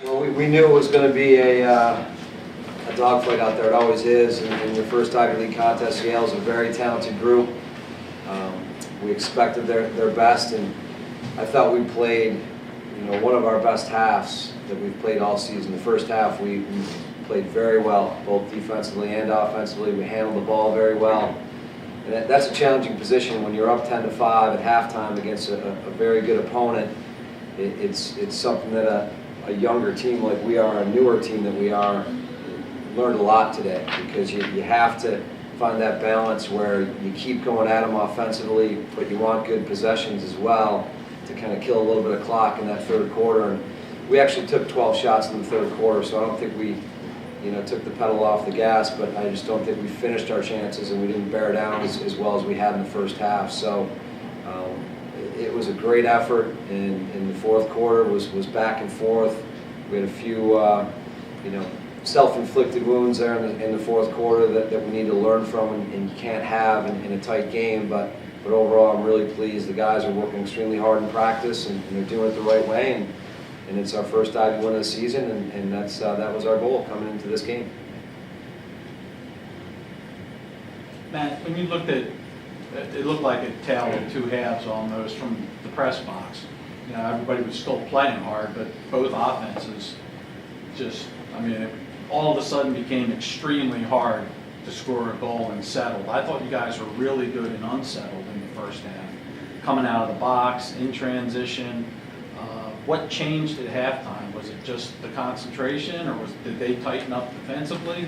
Well, we knew it was going to be a dogfight out there. It always is. In your first Ivy League contest, Yale's a very talented group. We expected their best, and I thought we played, one of our best halves that we've played all season. The first half we played very well, both defensively and offensively. We handled the ball very well. And that's a challenging position when you're up 10-5 at halftime against a very good opponent. It's something that a younger team like we are, a newer team that we are, learned a lot today, because you have to find that balance where you keep going at them offensively, but you want good possessions as well to kind of kill a little bit of clock in that third quarter. And we actually took 12 shots in the third quarter, so I don't think we took the pedal off the gas, but I just don't think we finished our chances, and we didn't bear down as well as we had in the first half. So it was a great effort, and the fourth quarter was back and forth. We had a few self-inflicted wounds there in the fourth quarter that we need to learn from, and you can't have in a tight game. But overall, I'm really pleased. The guys are working extremely hard in practice, and they're doing it the right way. And it's our first Ivy win of the season, and that was our goal coming into this game. Matt, when you looked at it, looked like a tale of two halves almost from the press box. Everybody was still playing hard, but both offenses all of a sudden became extremely hard to score a goal and settle. I thought you guys were really good and unsettled in the first half, coming out of the box, in transition. What changed at halftime? Was it just the concentration, or did they tighten up defensively?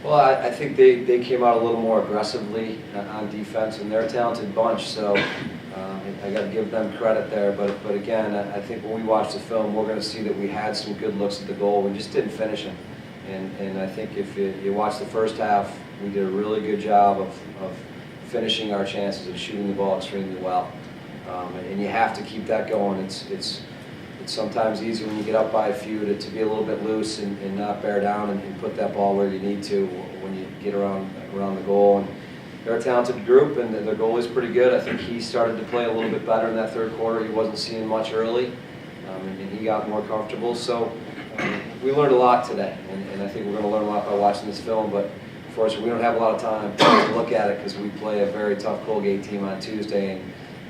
Well, I think they came out a little more aggressively on defense, and they're a talented bunch, so I got to give them credit there. But again, I think when we watch the film, we're going to see that we had some good looks at the goal. We just didn't finish them. And I think if you watch the first half, we did a really good job of finishing our chances and shooting the ball extremely well. And you have to keep that going. It's sometimes easier when you get up by a few to be a little bit loose and not bear down and put that ball where you need to when you get around the goal. And they're a talented group, and their goalie's pretty good. I think he started to play a little bit better in that third quarter. He wasn't seeing much early, and he got more comfortable. So we learned a lot today, and I think we're going to learn a lot by watching this film. But unfortunately, we don't have a lot of time to look at it because we play a very tough Colgate team on Tuesday,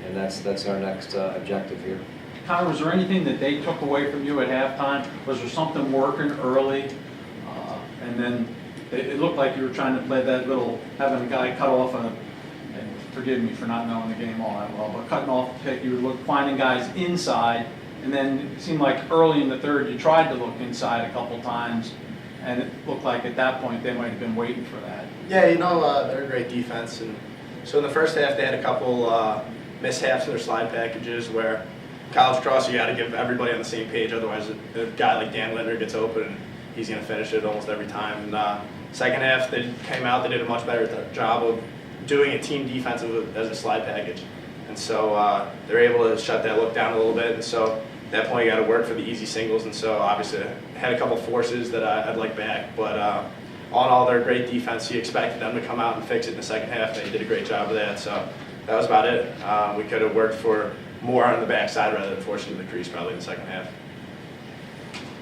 and that's our next objective here. Connor, was there anything that they took away from you at halftime? Was there something working early? And then it looked like you were trying to play that little, having a guy cut off and forgive me for not knowing the game all that well, but cutting off the pick, you were finding guys inside, and then it seemed like early in the third you tried to look inside a couple times, and it looked like at that point they might have been waiting for that. Yeah, they're a great defense, and so in the first half they had a couple mishaps in their slide packages where college cross, you got to give everybody on the same page, otherwise a guy like Dan Linder gets open, he's going to finish it almost every time. And second half, they came out, they did a much better job of doing a team defense as a slide package. And so they're able to shut that look down a little bit, and so at that point you got to work for the easy singles, and so obviously I had a couple forces that I'd like back, but all in all, they're a great defense. You expected them to come out and fix it in the second half, and they did a great job of that, so that was about it. We could have worked for more on the backside rather than forcing the crease probably in the second half.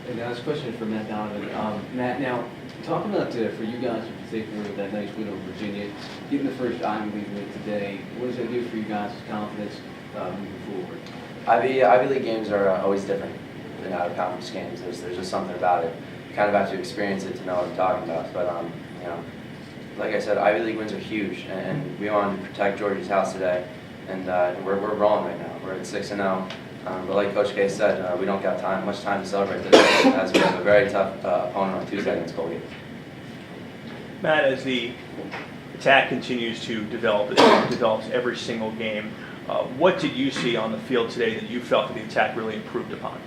And now this question is for Matt Donovan. Matt, now talk about for you guys in particular with that nice win over Virginia, getting the first Ivy League win today. What does that do for you guys' confidence moving forward? Ivy League games are always different than out of conference games. There's just something about it. You kind of have to experience it to know what I'm talking about. But like I said, Ivy League wins are huge, and we wanted to protect Georgia's house today. And we're rolling right now. We're at 6-0. But like Coach K said, we don't got much time to celebrate this, as we have a very tough opponent on Tuesday against Colgate. Matt, as the attack continues to develop, it develops every single game. What did you see on the field today that you felt that the attack really improved upon?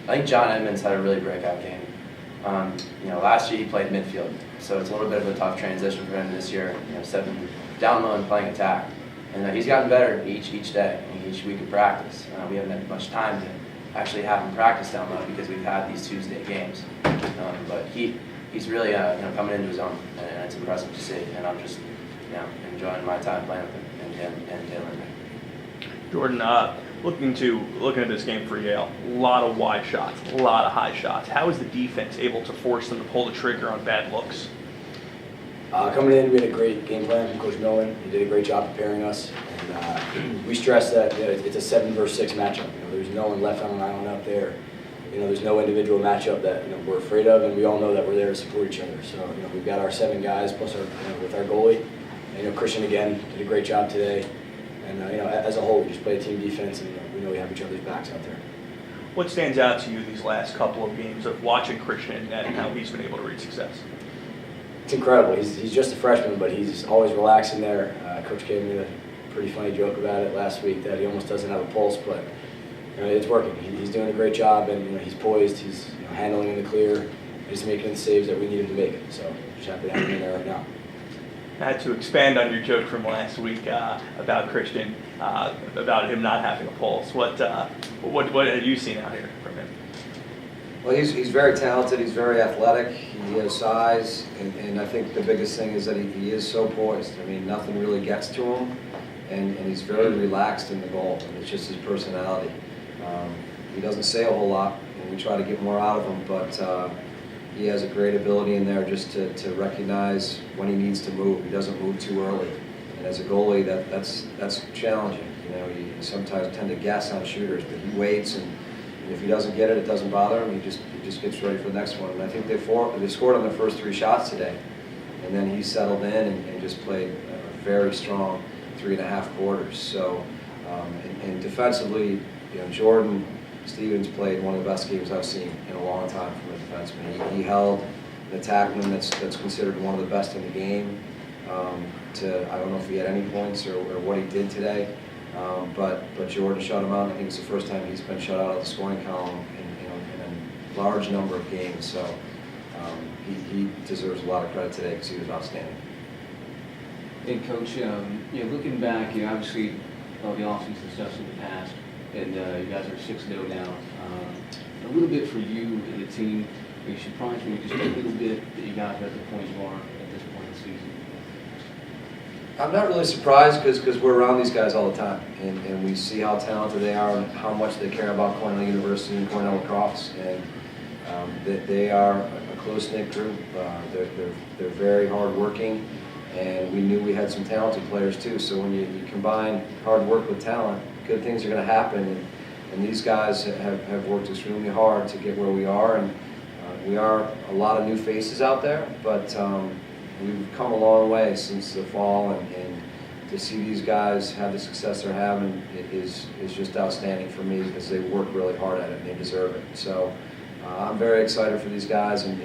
I think John Edmonds had a really breakout game. Last year he played midfield, so it's a little bit of a tough transition for him this year. Stepping down low and playing attack. And he's gotten better each day, each week of practice. We haven't had much time to actually have him practice down low because we've had these Tuesday games. But he's really coming into his own, and it's impressive to see. And I'm just enjoying my time playing with him and Taylor. Jordan, Looking at this game for Yale, a lot of wide shots, a lot of high shots. How is the defense able to force them to pull the trigger on bad looks? Coming in, we had a great game plan from Coach Nolan. He did a great job preparing us. And we stressed that it's a 7 versus 6 matchup. There's no one left on an island up there. There's no individual matchup that we're afraid of, and we all know that we're there to support each other. So we've got our 7 guys plus our with our goalie. And, Christian again did a great job today. And as a whole, we just play a team defense, and we know we have each other's backs out there. What stands out to you these last couple of games of watching Christian in net and how he's been able to reach success? It's incredible. He's just a freshman, but he's always relaxing there. Coach gave me a pretty funny joke about it last week that he almost doesn't have a pulse, but it's working. He's doing a great job, and he's poised. He's handling in the clear. He's making the saves that we need him to make. So just happy to have him in there right now. I had to expand on your joke from last week about Christian, about him not having a pulse. What have you seen out here from him? Well, he's very talented. He's very athletic. He has size, and I think the biggest thing is that he is so poised. I mean, nothing really gets to him, and he's very relaxed in the goal. And it's just his personality. He doesn't say a whole lot, and we try to get more out of him, but he has a great ability in there just to recognize when he needs to move. He doesn't move too early, and as a goalie, that's challenging. You sometimes tend to guess on shooters, but he waits, and if he doesn't get it, it doesn't bother him. He just gets ready for the next one. And I think they scored on their first 3 shots today, and then he settled in and just played a very strong 3.5 quarters. So, and defensively, Jordan Stevens played one of the best games I've seen in a long time from a defenseman. He held an attackman that's considered one of the best in the game. I don't know if he had any points or what he did today, but Jordan shut him out. I think it's the first time he's been shut out of the scoring column in a large number of games. So he deserves a lot of credit today because he was outstanding. And Coach, looking back, obviously all the offseason stuff's in the past, and you guys are 6-0 now. A little bit for you and the team. You should probably just a little bit that you guys are at the point you are at this point in the season. I'm not really surprised because we're around these guys all the time, and we see how talented they are and how much they care about Cornell University and Cornell Lacrosse. And they are a close-knit group. They're very hard-working, and we knew we had some talented players too. So when you combine hard work with talent, good things are going to happen. And these guys have worked extremely hard to get where we are. And we are a lot of new faces out there, but we've come a long way since the fall, and to see these guys have the success they're having is just outstanding for me because they work really hard at it and they deserve it. So I'm very excited for these guys, and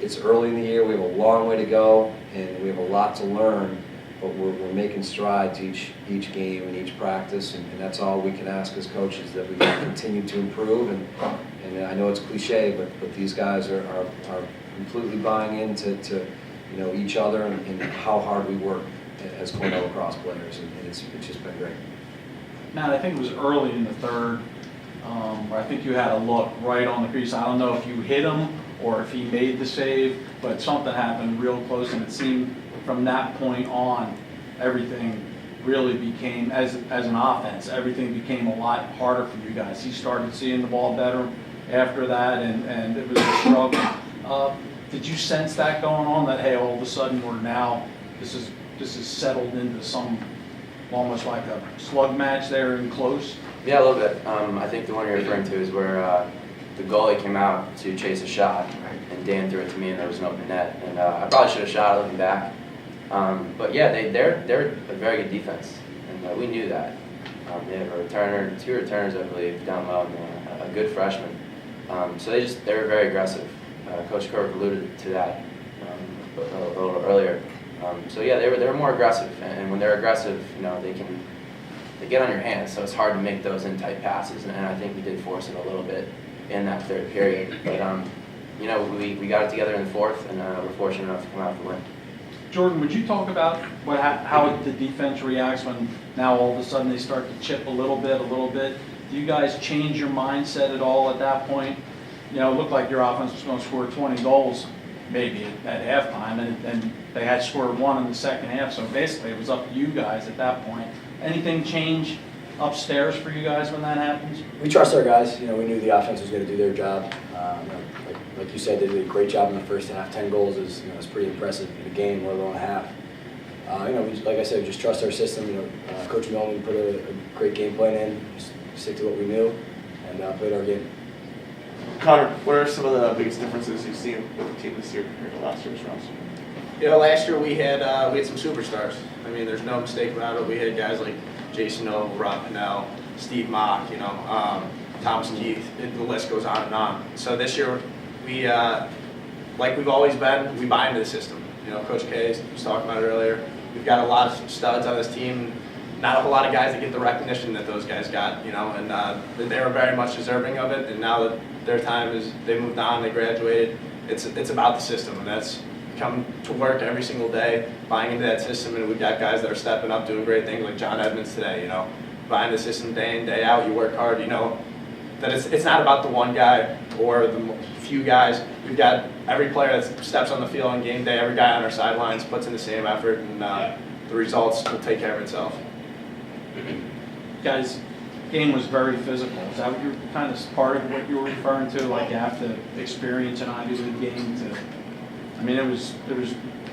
it's early in the year. We have a long way to go, and we have a lot to learn, but we're making strides each game and each practice, and that's all we can ask as coaches, that we can continue to improve. And I know it's cliche, but these guys are completely buying into each other and how hard we work as Cornell Lacrosse players, and it's just been great. Matt, I think it was early in the third, where I think you had a look right on the crease. I don't know if you hit him or if he made the save, but something happened real close, and it seemed from that point on, everything really became, as an offense, everything became a lot harder for you guys. He started seeing the ball better after that, and it was a struggle. Did you sense that going on, that, hey, all of a sudden this is settled into some, almost like a slug match there and close? Yeah, a little bit. I think the one you're referring to is where the goalie came out to chase a shot, and Dan threw it to me, and there was an open net. And I probably should have shot it looking back. But yeah, they're a very good defense, and we knew that. They have a returner, 2 returners, I believe, down low, and a good freshman. So they were very aggressive. Coach Kirk alluded to that a little earlier. So yeah, they were more aggressive, and when they're aggressive, they get on your hands. So it's hard to make those in tight passes, and I think we did force it a little bit in that third period. But we got it together in the fourth, and we're fortunate enough to come out with the win. Jordan, would you talk about how the defense reacts when now all of a sudden they start to chip a little bit? Do you guys change your mindset at all at that point? It looked like your offense was going to score 20 goals maybe at halftime, and then they had scored 1 in the second half. So basically it was up to you guys at that point. Anything change upstairs for you guys when that happens? We trust our guys. You know, we knew the offense was going to do their job. You know, like you said, they did a great job in the first half. 10 goals is, you know, it's pretty impressive in a game, let alone a half. You know, like I said, we just trust our system. You know, Coach Melvin put a great game plan in, just stick to what we knew, and played our game. Connor, what are some of the biggest differences you've seen with the team this year compared to last year's roster? You know, last year we had some superstars. I mean, there's no mistake about it. We had guys like Jason O, Rob Pinnell, Steve Mock, you know, Thomas Keith. The list goes on and on. So this year, we, like we've always been, we buy into the system. You know, Coach K was talking about it earlier. We've got a lot of studs on this team. Not a whole lot of guys that get the recognition that those guys got, you know, and they were very much deserving of it. And now that their time is, they moved on, they graduated. It's about the system, and that's come to work every single day, buying into that system. And we've got guys that are stepping up, doing great things, like John Edmonds today. You know, buying the system day in, day out. You work hard. You know that it's not about the one guy or the few guys. We've got every player that steps on the field on game day. Every guy on our sidelines puts in the same effort, and the results will take care of itself. Guys, game was very physical. Is that what you're kind of part of what you were referring to? Like you have to experience an Ivy League game to. I mean, it was.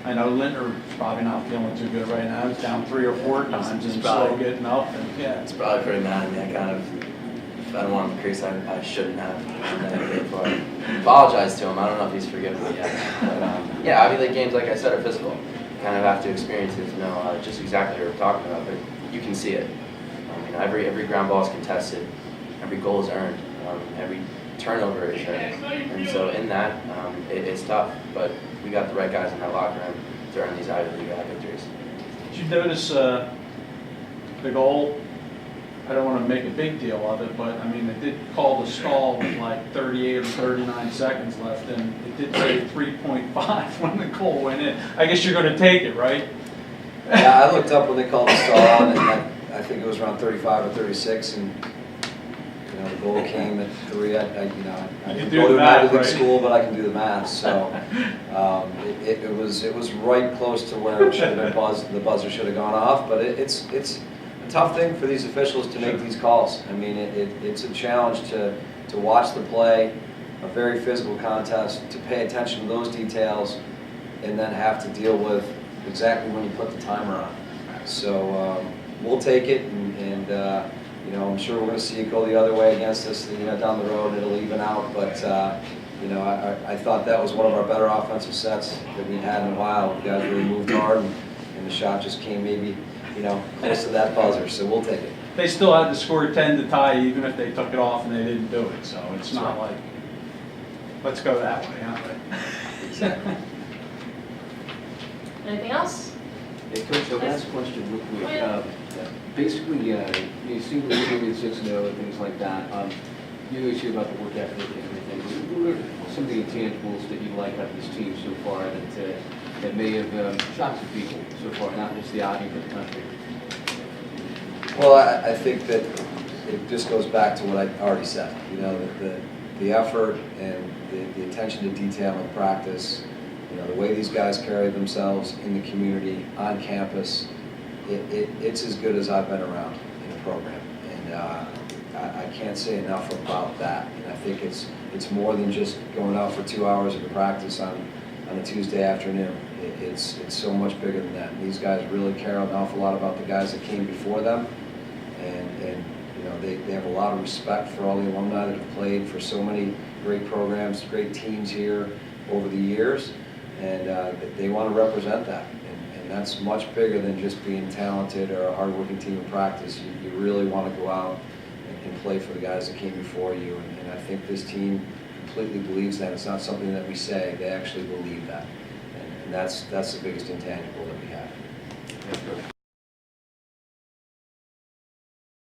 I know Lintner's probably not feeling too good right now. He's down 3 or 4 times and slow getting up. And, yeah, It's probably pretty mad at me. I kind of, if I don't want him to crease, I shouldn't have. And I paid for it. Apologize to him. I don't know if he's forgiven me yet. But, yeah, Ivy League games, like I said, are physical. You kind of have to experience it to know just exactly what we're talking about. But you can see it. I mean, every ground ball is contested. Every goal is earned. Every turnover is earned. And so in that, it's tough. But we got the right guys in that locker room to earn these Ivy League victories. did you notice the goal? I don't want to make a big deal of it, but I mean, it did call the stall with like 38 or 39 seconds left, and it did say 3.5 when the goal went in. I guess you're going to take it, right? Yeah, I looked up when they called the stall, and I think it was around 35 or 36, and you know the goal came at 3. I You can do go the to math, Ivy League right? school, but I can do the math. So it was right close to where it should have been buzzed. The buzzer should have gone off, but it's a tough thing for these officials to make these calls. I mean, it's a challenge to watch the play, a very physical contest, to pay attention to those details, and then have to deal with exactly when you put the timer on. So we'll take it, and you know, I'm sure we're going to see it go the other way against us, you know, down the road, and it'll even out. But you know, I thought that was one of our better offensive sets that we've had in a while. The guys really moved hard, and the shot just came maybe, you know, close to that buzzer. So we'll take it. They still had to score 10 to tie, even if they took it off and they didn't do it. So it's not like, let's go that way, huh? Exactly. Anything else? Hey, Coach, the last question real quick. Basically, you see the winning at 6-0 and things like that. You always hear about the work ethic and everything. What are some of the intangibles that you like out of this team so far that may have shocked some people so far, not just the Ivy, but the country? Well, I think that it just goes back to what I already said. You know, the effort and the attention to detail in practice, you know, the way these guys carry themselves in the community, on campus, it's as good as I've been around in the program. And I can't say enough about that. And I think it's more than just going out for 2 hours of practice on a Tuesday afternoon. It's so much bigger than that. And these guys really care an awful lot about the guys that came before them. And you know, they have a lot of respect for all the alumni that have played for so many great programs, great teams here over the years, and they want to represent that. And that's much bigger than just being talented or a hardworking team in practice. You really want to go out and play for the guys that came before you. And I think this team completely believes that. It's not something that we say; they actually believe that. And that's the biggest intangible that we have.